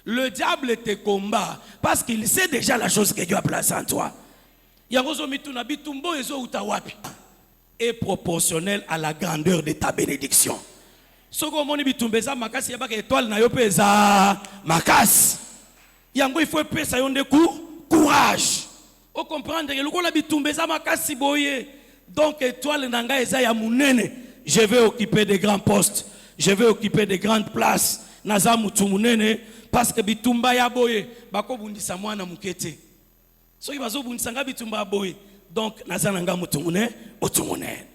Le diable te combat parce qu'il sait déjà la chose que Dieu a placée en toi. Est proportionnel à la grandeur de ta bénédiction. Il faut courage. Vous comprenez? Donc, étoile nanga ezaya munene. Je vais occuper des grands postes. Je vais occuper des grandes places. Naza mutu munene. Parce que bitumba ya boye. Bako bundisa mwana mukete. So ibazo bundisa nga bitumba boye. Donc, naza nanga mutu munene. Mutu munene.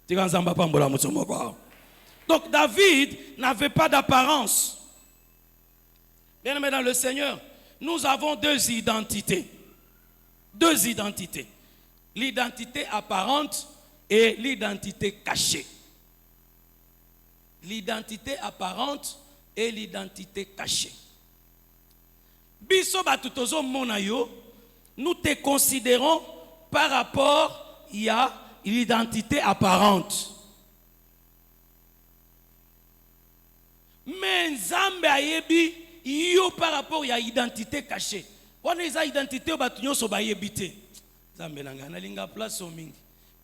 Tikanzamba pambola mutu moko. Donc, David n'avait pas d'apparence. Bien aimé dans le Seigneur, nous avons deux identités. Deux identités. L'identité apparente et l'identité cachée. L'identité apparente et l'identité cachée. Biso batutozo monayo, nous te considérons par rapport à l'identité apparente. Mais Nzambe ayebi yo par rapport à l'identité cachée. On a une identité batunyo so bayebite. Nzambe nanga na linga place mingi.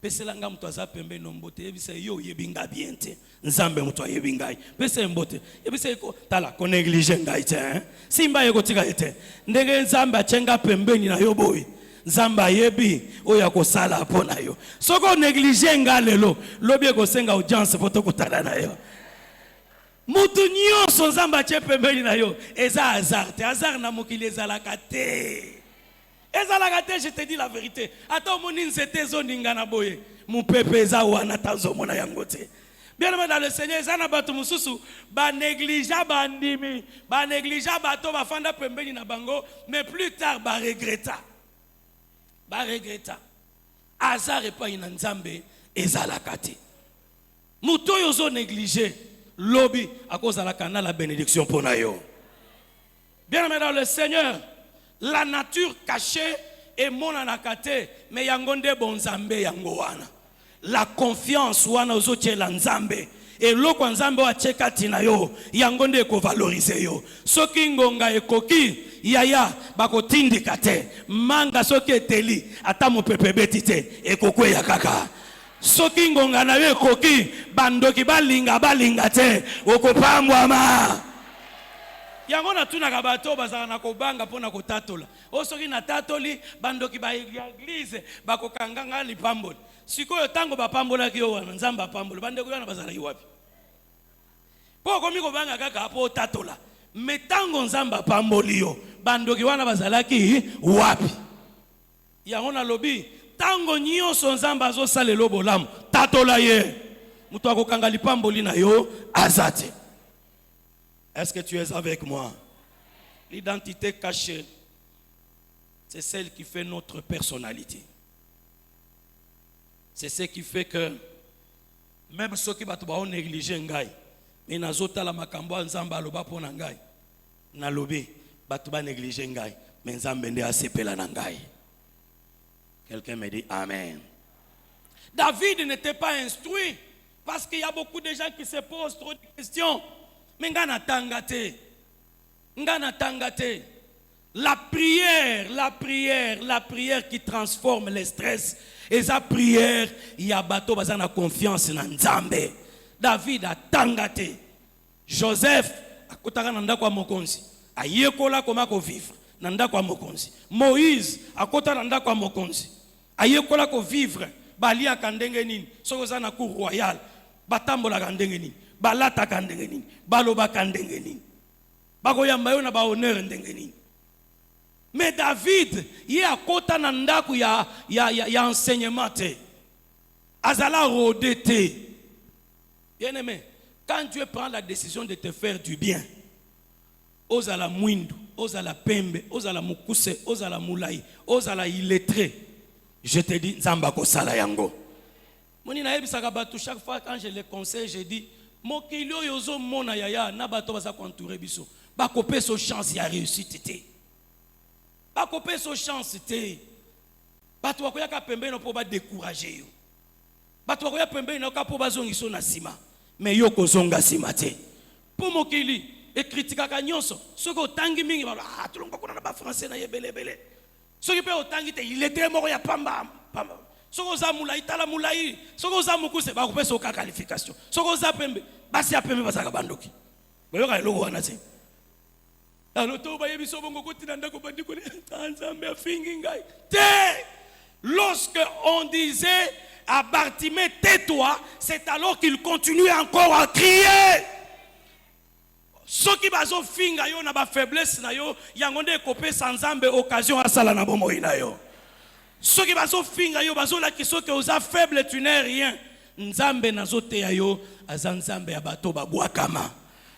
Pese langa mtu azapembe no mbote yebisa yo yebinga biente. Nzambe mtu ayebingai. Pese mbote yebisa ko tala ko néglige ngai te. Simba yeko tika ete. Ndenge Nzambe achenga pembeni na yo boy. Nzambe ayebi oya ko sala pona yo. Soko néglige ngalelo lobi ko senga audience foto ko tala na yo. Mutu nyonso Nzambe ache pembeni na yo eza hasard te hasard na mokili ezalaka te. Ezalaka te, je te dis la vérité. Attends mon nzete zoninga na boye mu pepe eza wana tazo mona yango te. Bien aimé dans le Seigneur, ezana bato mususu ba négligea bandimi ba négligea bato ba fanda pembeni na bango, mais plus tard ba regretta. Ba regretta. Hasard epa ina Nzambe ezalaka te. Muto yo zo négliger lobby à cause de la bénédiction pour nous. Bien aimé dans le Seigneur, la nature cachée est mon anakate, mais yangonde bonzambe yangoana. La confiance wana ozoche la nzambe. Et loko nzambe wa cheka tina yo, yangonde ko valoriser yo. Soki ngonga ekoki, yaya bako tindika te. Manga soki eteli, ata mo pepebeti te, ekokwe ya kaka. Soki ngonga na yo ekoki, bandoki balinga te, okopambwa ma. Yango na tuna kabato bazala na kobanga pona kotatola. O soki na tatoli bandoki ba église bakokanganga lipamboli. Sikoyo tango bapambola ki yo wana Nzamba pambola bandeko yana bazala yiwapi. Po komi kobanga kaka apo tatola. Metango Nzamba pamboli yo bandoki wana bazala ki wapi. Yango na lobi tango nyonso Nzamba zo salelo bolamu tatola ye. Mutu akokanga lipamboli na yo azate. Est-ce que tu es avec moi? L'identité cachée, c'est celle qui fait notre personnalité. C'est ce qui fait que même ceux qui ont négligé ngai, mais nazota la makambo nzamba loba pona ngai, na lobi batuba négligé ngai, mais nzambe nde asepela na ngai. Quelqu'un me dit amen. David n'était pas instruit parce qu'il y a beaucoup de gens qui se posent trop de questions. Mais ngana tangate. La prière qui transforme le stress. Et sa prière, il y a bateau bazana confiance dans Nzambe. David a tangate. Joseph a kotaka nanda kwa mokonzi. A yekola koma ko vivre nanda kwa mokonzi. Moïse a kota nanda kwa mokonzi. A yekola ko vivre bali akandenge nini. Soko za cour royale. Batambola kandenge nini. Balata kandenge nini. Baloba kandenge nini. Bakoyamba yo na ba honneur ndenge nini. Mais David, il a kota nandaku ya enseignement te. Azala rodete. Bien aimé, quand Dieu prend la décision de te faire du bien, ozala mwindu, ozala pembe, ozala mukuse, ozala mulai, ozala illettré, je te dis nzamba ko sala yango. Moni na yebisaka batu chaque fois quand je les conseille, je dis mokilio yozo mona yaya na bato baza kontourer biso. Ba kopé so chance ya réussite te. Ba kopé so chance te. Bato bakoyaka pembe no po ba décourager yo. Bato bakoya pembe no ka po bazongiso na sima. Mais yo kozonga sima te. Pour mokili et critiquaka nyonso soko otangi mingi balo tulonga kuna na ba français na yebele bele soki pe otangi te il était mort ya pamba soko za mulai tala mulai soko za mukuse ba kopesa oka qualification soko za pembe basi ya pembe basaka bandoki boyoka eloko wana te alors to ba yebiso bongo kotina ndako bandiko Nzambe afingi ngai te. Lorsque on disait à Bartimée tais-toi, c'est alors qu'il continuait encore à crier. Ceux qui bazo finga yo na ba faiblesse na yo yangonde kopé sans Nzambe occasion à sala na bomoi na yo. Ceux qui bazo finga yo bazo la kiso que oza faible tu n'es rien. Nzambe nazo te yo azan Nzambe ya bato ba bwakama.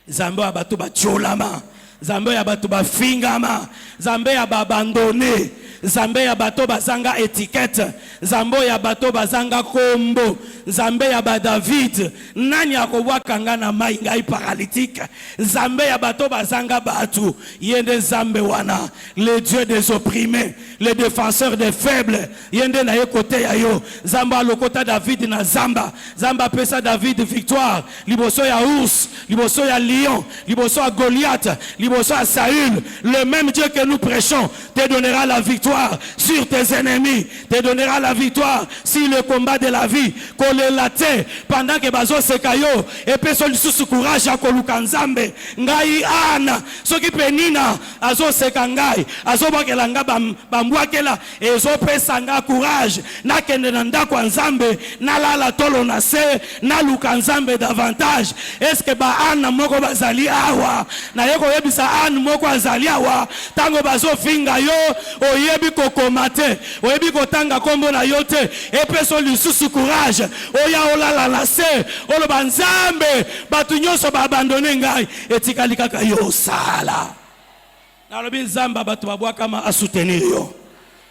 Nzambe ya bato ba tcholama. Nzambe ya bato ba fingama. Nzambe ya ba abandonné. Nzambe ya bato bazanga étiquette. Nzambe ya bato bazanga kombo. Nzambe ya ba David nani akobwaka nga na mai ngai paralytique. Nzambe ya bato bazanga batu yende Nzambe wana le Dieu des opprimés, le défenseur des faibles yende na ye côté ya yo. Nzambe alokota David na zamba. Nzambe pesa David victoire liboso ya ours, liboso ya lion, liboso ya Goliath, liboso ya Saül. Le même Dieu que nous prêchons te donnera la victoire sur tes ennemis, te donnera la victoire sur le combat de la vie. Pendant que bazo sekayo et personne sous courage à koluka Nzambe ngai ana soki penina azo sekangai azo bakelanga bambwakela ezo pesanga courage na kende na ndako Nzambe na lala tolo na se na luka Nzambe davantage. Est-ce que ba ana moko bazali awa na yeko yebisa ana moko azali awa tango bazo finga yo oyebi kokomate oyebi kotanga kombo na yote et personne sous courage oya olala la se oloba Nzambe batu nyonso ba abandonné ngai etikali kaka yo sala na lobi Nzamba batu babwaka ma asoutenir yo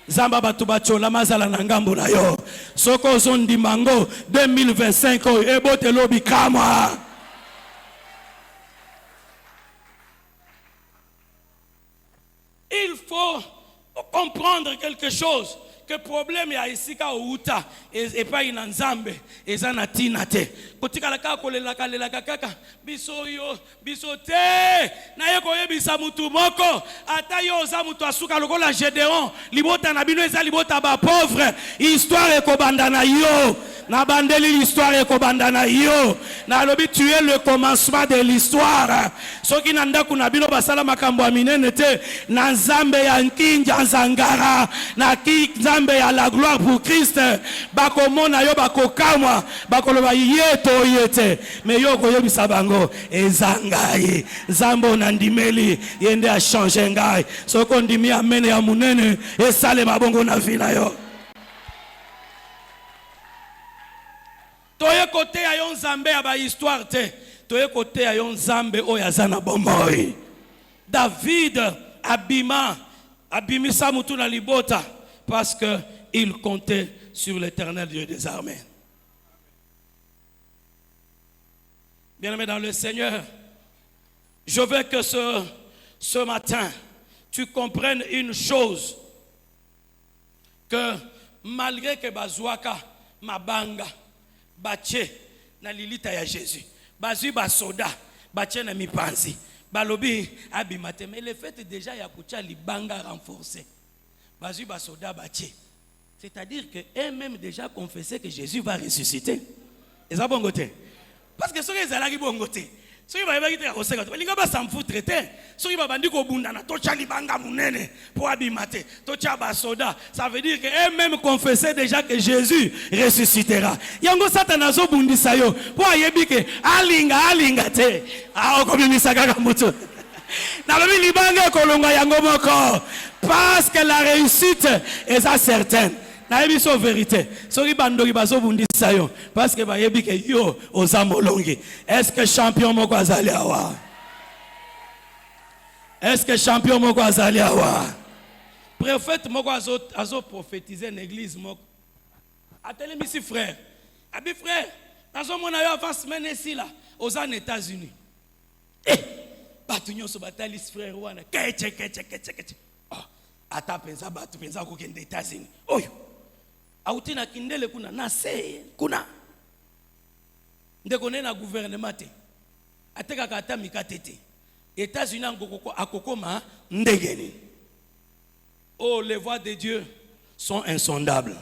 Nzamba batu bachola mazala na ngambo na yo soko zondi mango 2025 ebote lobi kama. Il faut comprendre quelque chose. Que problème ya isika outa et pas ina Nzambe ezana tina te kotika la ka kolela kalela kaka biso yo biso te na yeko yebisa mutu moko ata yo za mutu asuka lokola Gédéon libota na bino eza libota ba pauvre histoire ekobanda na yo na bandeli l'histoire ekobanda na yo na lobi tu es le commencement de l'histoire soki na ndaku na bino basala makambo ya minene te na Nzambe ya nkinja nzangara na ki ya la gloire pour Christ bakomona yo bakokamwa bakoloba yeto yete me yo koyebisa bango ezangai Nzambe na ndimeli yende a changer ngai soko ndimi amene ya munene esale mabongo na vina yo toye kote ya yo Nzambe ya ba histoire te toye kote ya yo Nzambe oyo azana bomoi. David abimisa mutu na libota parce qu'il comptait sur l'Éternel Dieu des armées. Bien-aimé dans le Seigneur, je veux que ce matin, tu comprennes une chose, que malgré que bazouaka, mabanga, bache, na lilita ya Jésus, bazui basoda, bache na mipanzi, balobi abimate, mais le fait déjà ya kucha libanga renforcé. C'est-à-dire qu'eux-mêmes déjà confessé que Jésus va ressusciter. Et ça bon côté. Parce que ceux qui sont bon côté, ceux qui vont aller à Roséga, ils ne vont pas s'en foutre. Ceux qui vont aller au Bundana, tocha libanga munene pour abimate, tocha basoda. Ça veut dire qu'eux-mêmes confessaient déjà que Jésus ressuscitera. Yango Satan zo bundisa yo. Pour ayebi que alinga te. Ah okomimisa kaka mutu. Nalobi libanga kolonga yango moko. Parce que la réussite est certaine. Nayebi so vérité. Soki bandoki bazo bundisa yo parce que bayebi ke yo ozamolongi. Est-ce que champion moko azali awa? Est-ce que champion moko azali awa? Prophète moko azo prophétiser l'église moko. Ateli misi frère. Abi frère, nazo mona yo avant semaine ici là aux États-Unis. Batu nyonso batali frère wana. Keche. Ata penza batu penza kokende États-Unis. Oyo. Autina kindele kuna na se kuna. Ndeko na gouvernement te. Ateka kata mikatete. États-Unis akokoma ndegeni. Oh, les voies de Dieu sont insondables.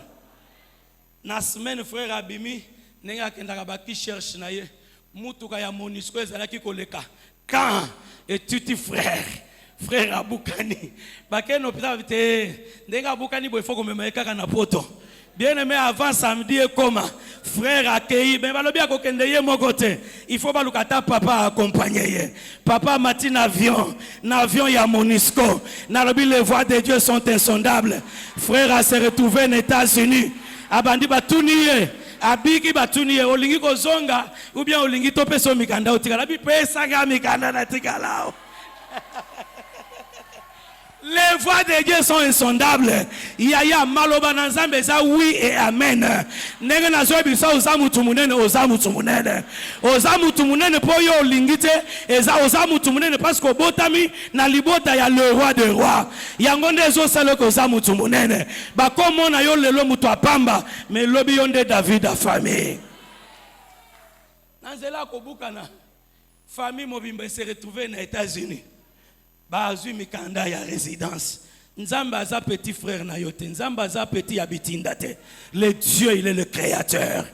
Na semaine frère Abimi nenga kendaka ba ki cherche na ye mutuka ya MONUSCO ezalaki koleka. Quand es-tu frère Aboukani bakeno pita vite ndenga Aboukani bo il faut komema kaka na poto. Bien aimé, avant samedi et comment frère accueilli ben balobi akokende ye moko te. Il faut balukata papa accompagner. Papa matin avion ya MONUSCO. Nalobi les voies de Dieu sont insondables. Frère a se retrouvé aux États-Unis. Abandi batuniye abiki batuniye olingi kozonga ou bien olingi topeso mikanda otikala bi pesa ga mikanda na tikalao. Les voies de Dieu sont insondables. Yaya maloba na nzambe za oui et amen. Nenge na zo bisa ozamutu munene po yo lingite eza ozamutu munene parce que botami na libota ya le roi de roi. Yango ndezo sala ko ozamutu munene. Ba komo na yo lelo mutu apamba mais lobi yonde David a famille. Nanzela ko bukana famille mobimba se retrouver na États-Unis. Bazui mikanda ya résidence. Nzamba aza petit frère na yote. Nzamba aza petit habitindate. Le Dieu, il est le créateur.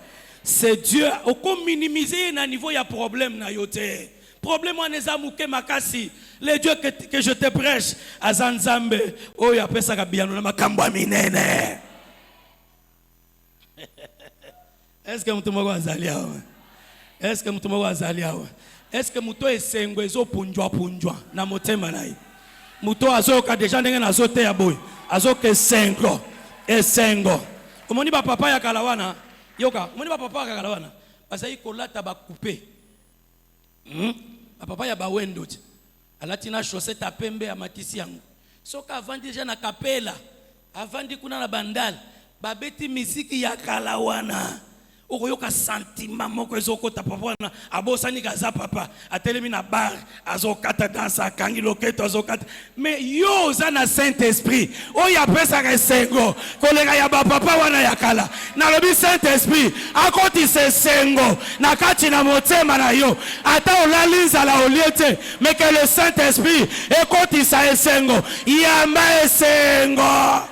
C'est Dieu. Oko minimiser na niveau ya problème na yote. Problème on eza muke makasi. Le Dieu que je te prêche aza nzambe. Oh ya pesa kabiano na makambo minene. Est-ce que mtu moko azali awa? Est-ce que mtu moko azali awa? Est-ce que muto esengo ezo punjwa na motema nai muto azoka déjà ndenge na zote ya boy azoka esengo omoni ba papa ya kalawana yoka omoni ba papa ya kalawana bazai kolata ba couper ba papa ya ba wendo alati na chaussette apembe ya matisi yango soka avandi déjà na kapela avandi kuna na bandal babeti misiki ya kalawana. Okoyoka sentiment moko ezokota papa na abosani kaza papa atelemi na bar azokata dansa kangi loketo azokata mais yo za na Saint-Esprit oya pesa ka sengo kolega ya ba papa wana yakala na lobi Saint-Esprit akoti se sengo na kati na motema na yo ata olalinza la oliete mais que le Saint-Esprit ekoti sa sengo yamba sengo.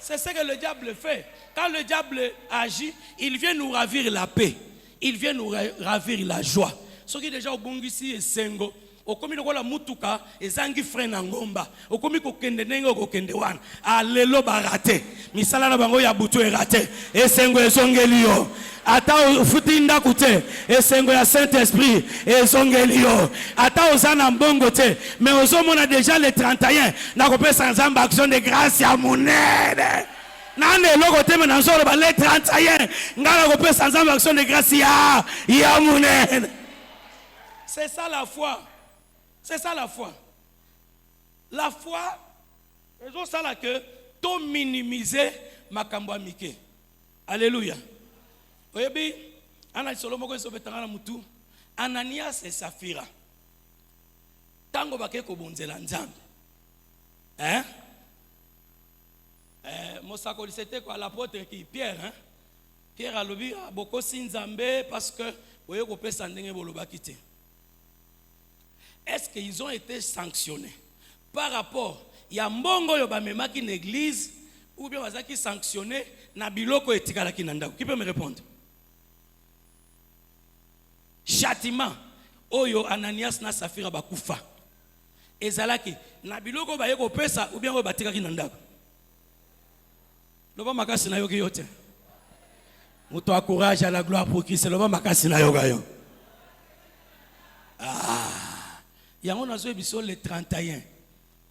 C'est ce que le diable fait. Quand le diable agit, il vient nous ravir la paix. Il vient nous ravir la joie. Ce qui est déjà au bongisi et sengo. Au commis de la mutuka et zangi frena ngomba. Au commis ko kende nengo ko kende wan. Alelo barate. Misala na bango ya butu e raté. Et sengo e zongelio. Ata futinda kute. Et sengo ya Saint-Esprit et zongelio. Ata ozana mbongo te. Mais ozomo na déjà le 31. Na ko pesa nzamba action de grâce ya munene. Nane logo teme na nzoro ba le 31 ngala ko pesa nzambe action de grâce ya munene. C'est ça la foi. C'est ça la foi. La foi raison ça là que to minimiser makambo mike. Alléluia. Oyebi ana solomo ko so betanga na mutu Ananias et Safira. Tango bake ko bonzela nzambe. Mosakoli c'était quoi l'apôtre qui Pierre Pierre a lobi boko sinzambe parce que oye ko pesa ndenge bolobaki te. Est-ce qu'ils ont été sanctionnés par rapport ya mbongo yo bamemaki na église ou bien bazaki sanctionné na biloko etikalaki na ndako? Qui peut me répondre? Châtiment oyo Ananias na Safira bakufa ezalaki na biloko baye ko pesa ou bien oyo batikaki na ndako? Loba makasi na yoki yote. Muto encourage à la gloire pour Christ. Loba makasi na yoga yo. Yango nazo ebiso le 31.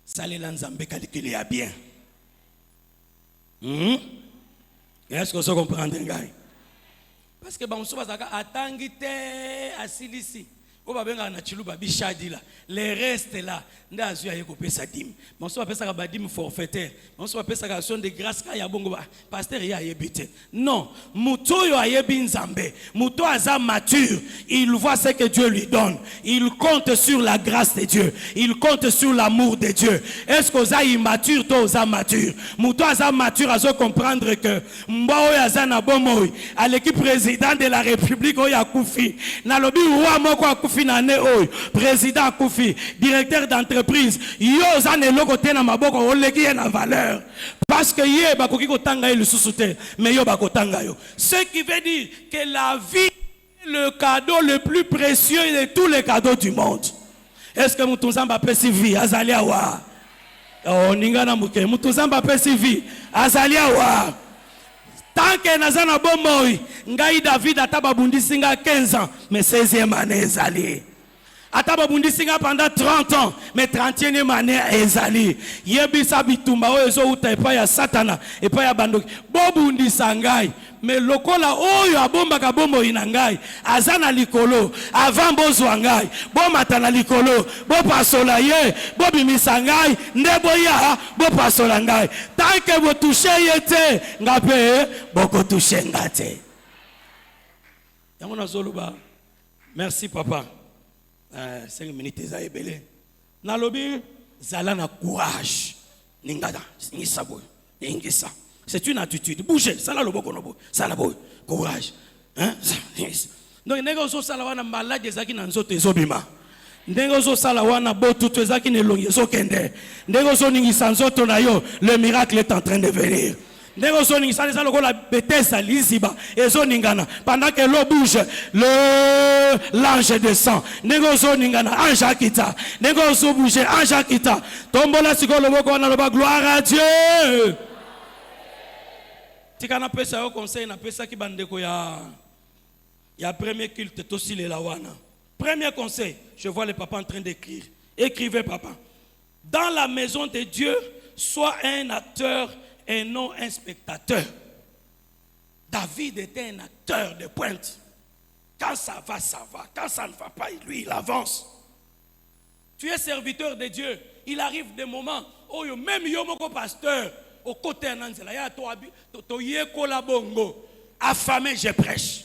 Salela nzambe calculer à bien. Est-ce que vous comprenez ngai? Parce que banso bazaka atangi te asilisi. O babenga na chiluba bishadi la. Les restes là, ndazu ya yeko pesa dim. Banso ba pesa ka dim forfaitaire. Banso ba pesa ka action de grâce ka ya bongo ba. Pasteur ya yebite. Non, muto yo ayebi nzambe. Muto aza mature, il voit ce que Dieu lui donne. Il compte sur la grâce de Dieu. Il compte sur l'amour de Dieu. Est-ce que oza immature to oza mature? Muto aza mature azo comprendre que mbao ya za na bomoy, à l'équipe président de la République o ya kufi. Na lobi roi moko akufi finane oyo président akufi directeur d'entreprise yo zane loko te na maboko oleki ye na valeur parce que ye bakoki kotanga ye lisusu te mais yo bakotanga yo, ce qui veut dire que la vie est le cadeau le plus précieux de tous les cadeaux du monde. Est-ce que Moutouzamba pesi vie azali awa? Oh ningana muke Moutouzamba pesi vie azali awa. Tant que nazana bomoi ngai David ataba bundisinga 15 ans mais 16e année ezali. Ataba bundisinga pendant 30 ans mais 30e année ezali. Yebisa bitumba oyo zo uta epa ya satana epa ya bandoki. Bobundisa ngai mais lokola oyo abombaka bomoi na ngai azana likolo avant bozwa ngai bomata na likolo bopasola ye bobimisa ngai nde boya bopasola ngai tant que vous touchez ye te ngape boko toucher ngate yango nazoloba. Merci papa. 5 minutes ezayebele nalobi zala na courage ningada ngisa boy ngisa. C'est une attitude. Bougez, ça là le bon ça là boy, courage. Hein? Donc nego so sala wana malade ezaki na nzoto ezobima. Nego so sala wana botutu ezaki ne longi ezokende. Nego so ningisa nzoto na yo, le miracle est en train de venir. Nego so ningisa ça lokola betesa liziba ezoningana. Pendant que l'eau bouge, l'ange descend. Nego so ningana ange akita. Nego so bouge ange akita. Tombola sikolo boko wana loba gloire à Dieu. Si on pesa yo conseil na pesa ki bandeko ya premier culte aussi les lawana. Premier conseil, je vois le papa en train d'écrire. Écrivez papa. Dans la maison de Dieu, sois un acteur et non un spectateur. David était un acteur de pointe. Quand ça va, ça va. Quand ça ne va pas, lui, il avance. Tu es serviteur de Dieu. Il arrive des moments où même yomoko pasteur au côté nanzela ya to yekola bongo affamé je prêche,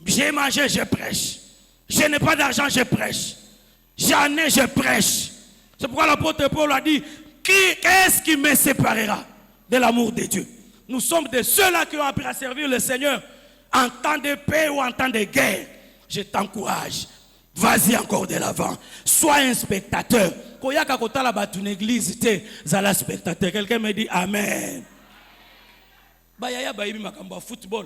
j'ai mangé je prêche, je n'ai pas d'argent je prêche, j'en ai je prêche. C'est pourquoi l'apôtre Paul a dit qu'est-ce qui me séparera de l'amour de Dieu? Nous sommes de ceux-là qui ont appris à servir le Seigneur en temps de paix ou en temps de guerre. Je t'encourage, vas-y encore de l'avant, sois un spectateur. Koyaka kotala batu l'église te zala spectateur. Quelqu'un me dit amen. Ba yaya ba yibi makambo football.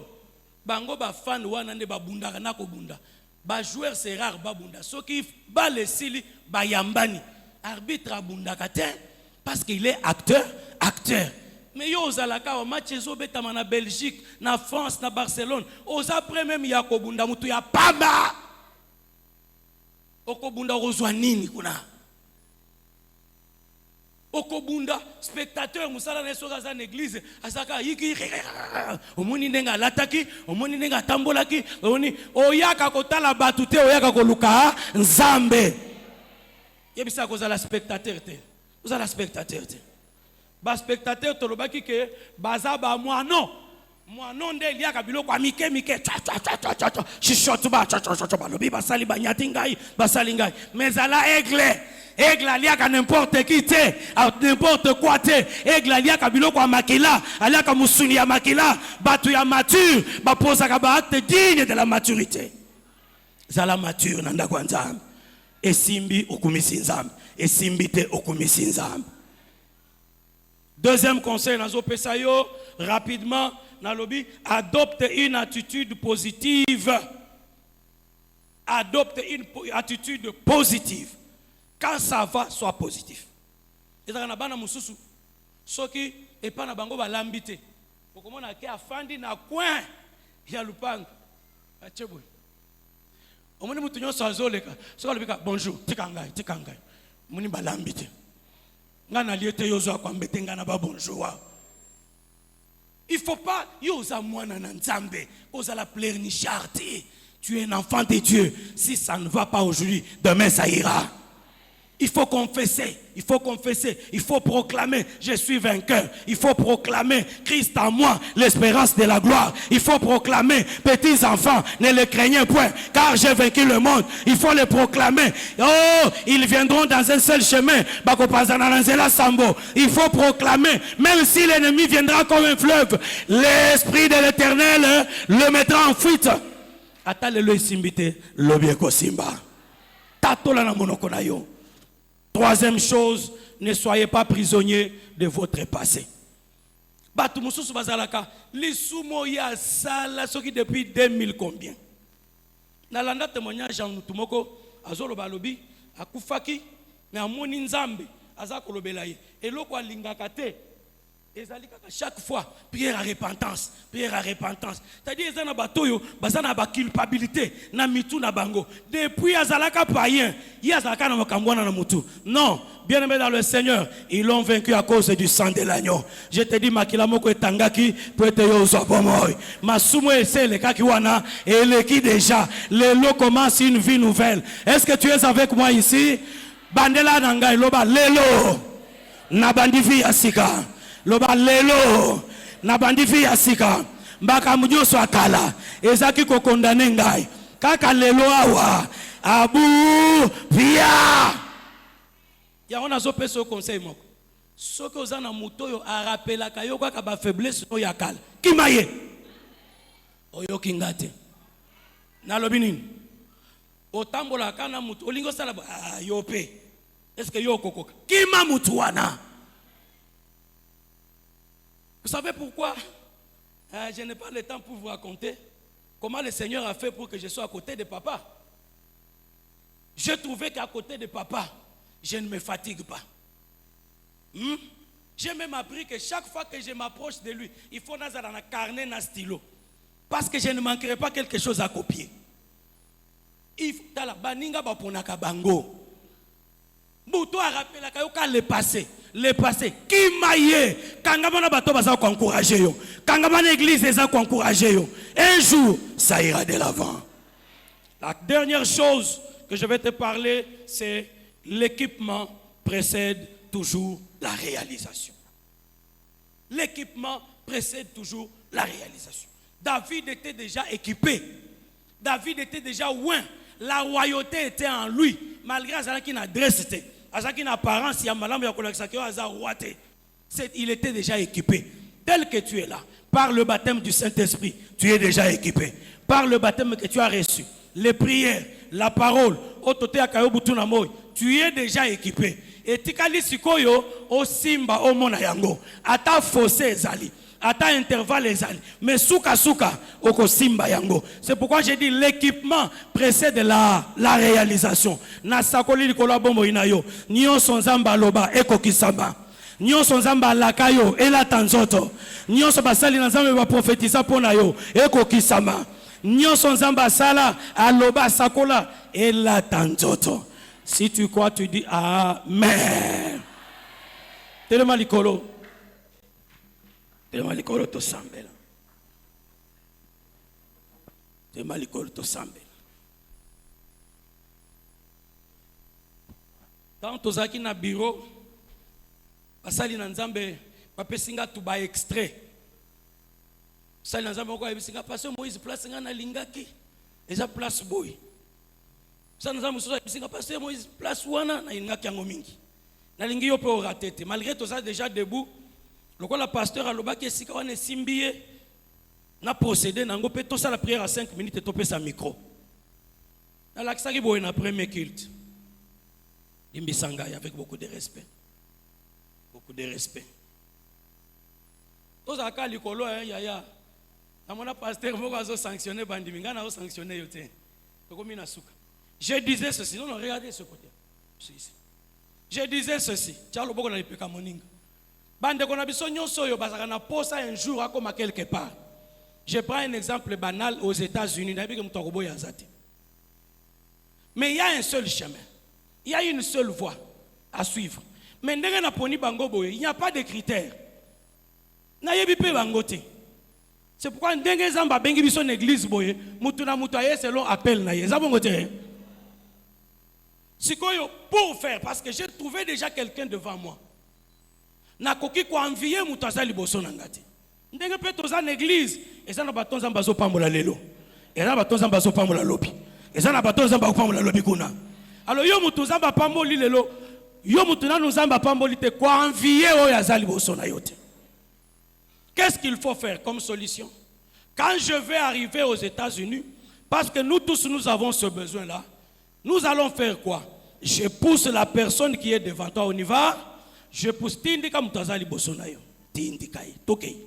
Bango ba fan wana nde ba bunda na ko bunda. Ba joueur c'est rare ba bunda. Soki ba le sili ba yambani. Arbitre bunda kate parce qu'il est acteur. Mais yo ozalaka au match zo betama na Belgique, na France, na Barcelone. Oza après même ya ko bunda mutu ya pamba. Oko bunda rozwa nini kuna? Okobunda spectateur musala na soka za l'église asaka yiki omoni ndenga lataki omoni ndenga tambolaki omoni oyaka kotala batu te oyaka koluka nzambe yebisa ko za la spectateur te uzala spectateur te ba spectateur tolobaki ke baza ba mwana nde liaka biloko amike chichotu ba lobi basali banyati ngai basali ngai mais ala aigle aliaka n'importe qui te n'importe quoi te aigle aliaka biloko ya makila aliaka musuni ya makila batu ya mature baposaka ba acte digne de la maturité zala mature na ndako ya nzambe esimbi okumisi nzambe esimbi te okumisi nzambe. Deuxième conseil nazo pesa yo rapidement nalobi adopte une attitude positive. Adopte une attitude positive. Quand ça va, sois positif. Et dans la bana mususu, soki et pas na bango ba lambité. Pour comment na ke afandi na coin ya lupanga. Achebo. Omoni mutu nyoso azoleka. Soka lubika bonjour, tikangai. Muni ba lambité. Ngana liete yozo akwambete ngana ba bonjour. Il faut pas yoza mwana na nzambe, oza la pleurnicharité. Tu es un enfant de Dieu. Si ça ne va pas aujourd'hui, demain ça ira. Il faut confesser, il faut proclamer, je suis vainqueur. Il faut proclamer, Christ en moi, l'espérance de la gloire. Il faut proclamer, petits enfants, ne le craignez point, car j'ai vaincu le monde. Il faut le proclamer. Oh, ils viendront dans un seul chemin. Il faut proclamer, même si l'ennemi viendra comme un fleuve, l'esprit de l'Éternel le mettra en fuite. Atale le simbite, lobieko simba. tatola na monoko na yo. Troisième chose, ne soyez pas prisonniers de votre passé. Batu mususu bazalaka lisumo ya sala soki depuis 2000 combien. Nalanda témoignage en mutumoko azolo balobi akufaki mais amoni nzambe azakolobela ye eloko alingaka te. Chaque fois, prière à repentance, prière à repentance. C'est-à-dire, ils ont un bateau, ils ont une culpabilité, na mitu na bango. Depuis, azalaka païen, yazalaka na makambwana na mutu. Non, bien aimé dans le Seigneur, ils l'ont vaincu à cause du sang de l'agneau. Je te dis, makilamoko etangaki, pour être yozo bomoy. Masumo ese le kakiwana, et le qui déjà, le lot commence une vie nouvelle. Est-ce que tu es avec moi ici? Bandela nanga, loba, lelo, na bandivi asika. Loba lelo na bandifi ya sika mbaka mnyoso akala ezaki ko condamner ngai kaka lelo awa abu pia ya ona zo peso conseil moko soki ozana muto yo a rappela kayo kaka ba faiblesse no yakala kimaye oyo kingate na lobi nini otambola kana muto olingo sala yo pe est-ce que yo kokoka kima mutu wana. Vous savez pourquoi? Je n'ai pas le temps pour vous raconter comment le Seigneur a fait pour que je sois à côté de papa. J'ai trouvé qu'à côté de papa, je ne me fatigue pas. J'ai même appris que chaque fois que je m'approche de lui, il faut naza dans la carnet, dans stylo. Parce que je ne manquerai pas quelque chose à copier. Il faut dans la baninga baponaka bango. Bouto a rappelé le passé. Le passé. Qui maille? Kangamana bato baza ko encourager yo. Kangamana église eza ko encourager yo. Un jour, ça ira de l'avant. La dernière chose que je vais te parler, c'est l'équipement précède toujours la réalisation. L'équipement précède toujours la réalisation. David était déjà équipé. David était déjà loin. La royauté était en lui, malgré qu'il n'adresse pas. Azaki na apparence ya malamu ya kolakisaki aza roi te. Il était déjà équipé. Tel que tu es là, par le baptême du Saint-Esprit, tu es déjà équipé. Par le baptême que tu as reçu, les prières, la parole, tu es déjà équipé. Et tikali sikoyo o simba o mona yango. Ata fossé ezali. Ata intervalle ezali. Mais souka oko simba yango. C'est pourquoi j'ai dit l'équipement précède la réalisation. Na sakoli likolo bombo inayo. Nyonso nzamba loba eko kisamba. Nyonso nzamba lakayo ela tanzoto. Nyonso basali na nzambe ba prophétisa pona yo eko kisamba. Nyonso nzamba sala aloba sakola ela tanzoto. Si tu crois, tu dis Amen. Tellement likolo. Tellement likolo to sambela. Tellement likolo to sambela. Quand tozaki na bureau, basali na nzambe, bapesinga tu ba extrait. Basali na nzambe ko ebisinga pasteur Moïse place nga na lingaki. Eza place boy. Ça nous a montré que pasteur Moïse place wana na ingaki yango mingi. Na lingi yo pe o ratete malgré tout ça déjà debout. Le quoi la pasteur aloba ke sika wana simbie na procéder nango pe to ça la prière à 5 minutes et topé sa micro. Na l'aksaki boy na premier culte. Imbisanga avec beaucoup de respect. Beaucoup de respect. Tous aka likolo ya. Na mona pasteur moko azo sanctionner bandimi ngana o sanctionner yo te. Tokomi na suka. Je disais ceci. Non, regardez ce côté. Je disais ceci. Tiens, beaucoup na peka moninga. Bande kona biso nyonso yo bazaka na posa un jour comme quelque part. Je prends un exemple banal aux États-Unis. Mais il y a un seul chemin. Il y a une seule voie à suivre. Mais ndenge na poni bango boye, il n'y a pas de critères. Na yebi pe bangote. C'est pourquoi ndenge zamba bengi biso église boye, mutu na mutu aye selon appel na ye. Zabongote. Pour faire, parce que j'ai trouvé déjà quelqu'un devant moi. Na koki ko envier mutaza liboso nangati. Ndenge pe toza na église, eza na baton zamba zo pambola lelo. Eza na baton zamba zo pambola lobi. Eza na baton zamba ko pambola lobi kuna. Alors yo mutu zamba pamboli lelo, yo mutu na nzamba pamboli te ko envier o ya za liboso na yote. Qu'est-ce qu'il faut faire comme solution? Quand je vais arriver aux États-Unis, parce que nous tous nous avons ce besoin-là, Nous allons faire quoi? Je pousse la personne qui est devant toi. On y va? Je pousse. Tindika mutazali bosonayo. Tindika. Tokei.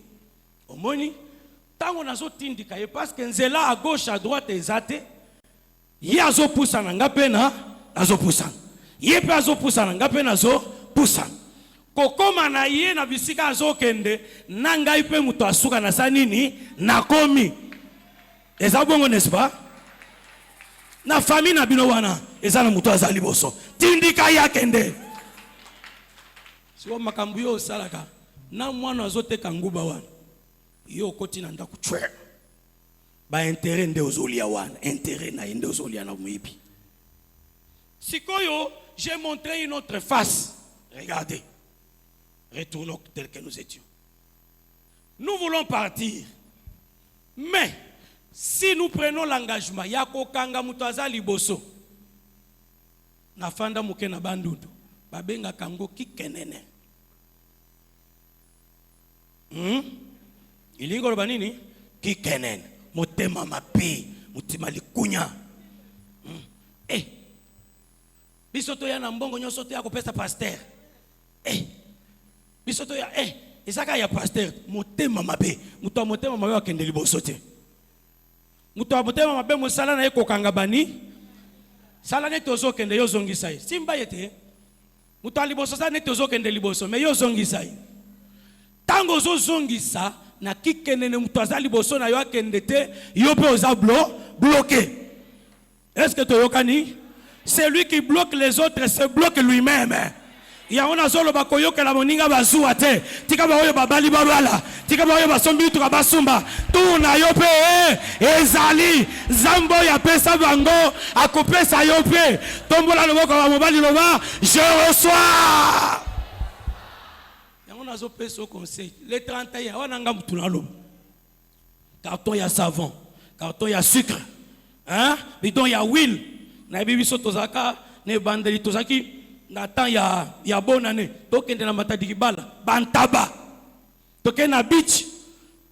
Omoni? Tango nazo tindika. Parce que nzela à gauche, à droite, ezate. Ye azo poussa nanga pena. Azo poussa. Ye pe azo poussa nanga pena azo poussa. Kokoma na ye na bisika azo kende. Nanga ipe muto asuka na sanini. Nakomi. Eza bongo n'est-ce pas? Na famille na bino wana ezana muto azali boso tindika ya kende sio makambu yo salaka na mwana azoteka nguba wana yo koti na ndaku chwe ba intérêt nde ozolia wana intérêt na ende ozolia na muibi sikoyo j'ai montré une autre face. Regardez, retournons tel que nous étions. Nous voulons partir, mais si nous prenons l'engagement, yako kanga mutaza liboso, na fanda muke na bandundu, babenga kango kikenene. Ilingo lo banini? Kikenene. Motema mapi, mutima likunya. Bisoto ya na mbongo nyoso te yako pesa pasteur. Bisoto ya ezaka ya pasteur, motema mabe, muto motema mabe akende liboso te. Muto motema mabe musala na eko kanga bani. Sala ne tozo kende yo zongisa yi. Simba yete. Muto liboso sa ne tozo kende liboso, me yo zongisa yi. Tango zo zongisa na kikenene muto azali liboso na yo akende te, yo pe oza bloqué. Est-ce que to yokani? Celui qui bloque les autres se bloque lui-même. Il y a un zolo bakoyo que la moninga bazua te. Tika ba oyo babali babala. Tika ba oyo basombi tuka basumba. Tu na yope ezali zambo ya pesa bango akopesa yope. Tombola loboko ba mobali loba je reçois. Il y a un zo pesa au conseil. Les 31 wananga mutuna lo. Carton ya savon, carton ya sucre. Hein? Bidon ya huile. Na bibi soto zaka ne bandeli tozaki. Na temps ya bonane tokende na matadi kibala bantaba tokende na beach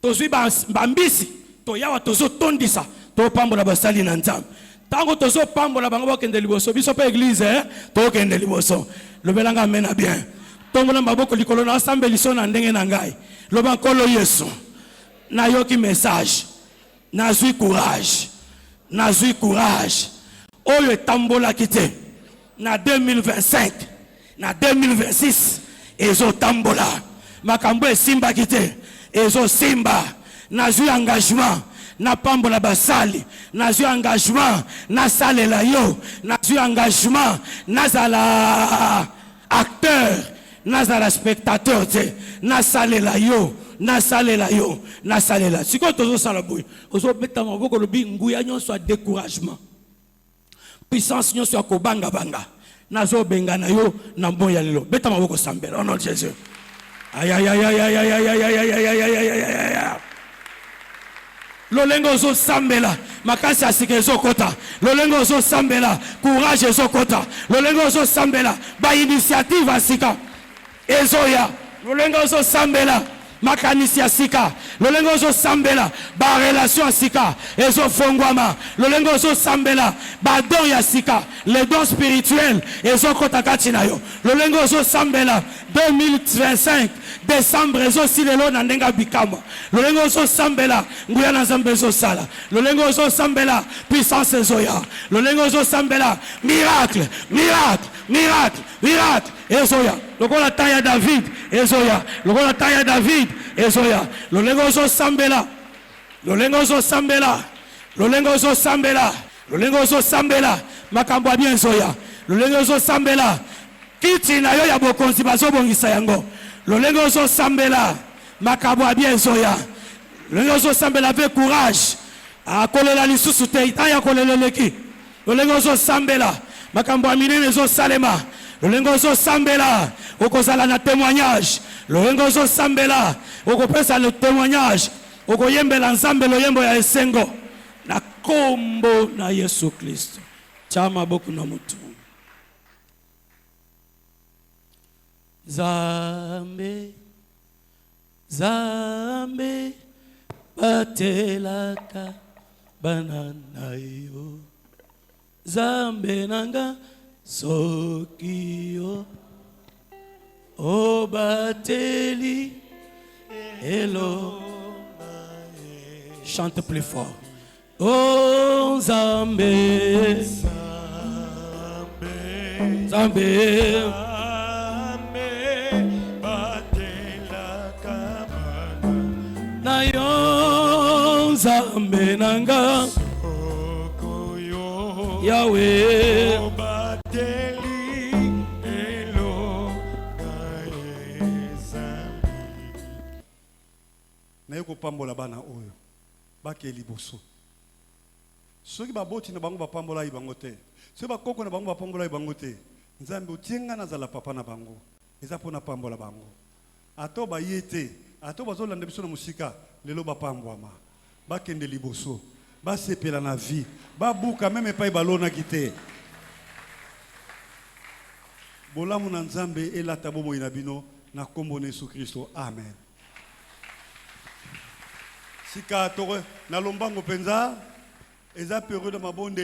tozwi bambisi to yawa tozo tondisa to pambola basali na nzambe tango tozo pambola bango bakende liboso biso pe église tokende liboso lobelanga amena bien tongola maboko likolo na assemble liso na ndenge na ngai loba nkolo Yesu na yoki message nazwi courage oyo etambola kite na 2025, na 2026, ezo tambola. Makambo simba kite, ezo simba. Na ju engagement, na pambola basali. Na ju engagement, na sale la yo. Na ju engagement, na zala acteur. Na zala spectateur te. Na sale la yo. Na sale la yo. Na sale la. Si quand ozo salaboui, ozo beta maboko lobi nguya nyon soit découragement. Puissance nyo soit kobanga banga. Nazo benga na yo na bon ya lelo. Beta maboko sambela. Au nom de Jésus. Aïe aïe aïe aïe aïe aïe aïe aïe aïe aïe aïe aïe aïe aïe. Lolengo zo sambela. Makasi asike zo kota. Lolengo zo sambela. Courage zo kota. Lolengo zo sambela. Ba initiative asika. Ezoya. Lolengo zo sambela. Makanisi asika. Lolengo zo sambela. Ba relation asika. Ezo fongwama. Lolengo zo sambela. Ba don ya sika. Les dons spirituels. Ezo kotakati na yo. Lolengo zo sambela. 2025. Décembre ezo silelo na ndenga bikama. Lolengo zo sambela. Nguya na nzambe zo sala. Lolengo zo sambela. Puissance ezoya. Lolengo zo sambela. Miracle. Miracle. Miracle. Miracle. Ezoya. Lokola taya David. Ezoya. Lokola taya David. Ezoya. Lolengo zo sambela. Lolengo zo sambela. Lolengo zo sambela. Lolengo zo sambela. Makambo bien ezoya. Lolengo zo sambela. Kiti na yo ya bokonzi bazo bongisa yango. Lolengo zo sambela. Makambo bien ezoya. Lolengo zo sambela avec courage. Akolela lisusu te itaya koleleleki. Lolengo zo sambela. Makambo minene zo salema. Lolengo zo sambela. Okozala na témoignage. Lolengo zo sambela. Okopesa le témoignage. Okoyembela nzambe lo yembo ya esengo. Na kombo na Yesu Kristo. Chama boku na mutu. Zambe. Zambe. Batelaka banana yo. Zambe nanga Sokio Obateli Hello. Chante plus fort. Oh Zambe Zambe Nayo Zambe nanga Yahweh Nayo pambola bana oyo bakeli boso soki baboti na bango bapambola ibango te soki bakoko na bango bapambola ibango te Nzambe otienga nazala papa na bango eza pona pambola bango ato baye te ato bazolanda biso na musika lelo bapambwama bakende liboso basepela na vie babuka meme epai balonaki te bolamu na Nzambe elata bomoi na bino na kombo na Yesu Kristo amen. Sika tore na lombango penza eza période mabonde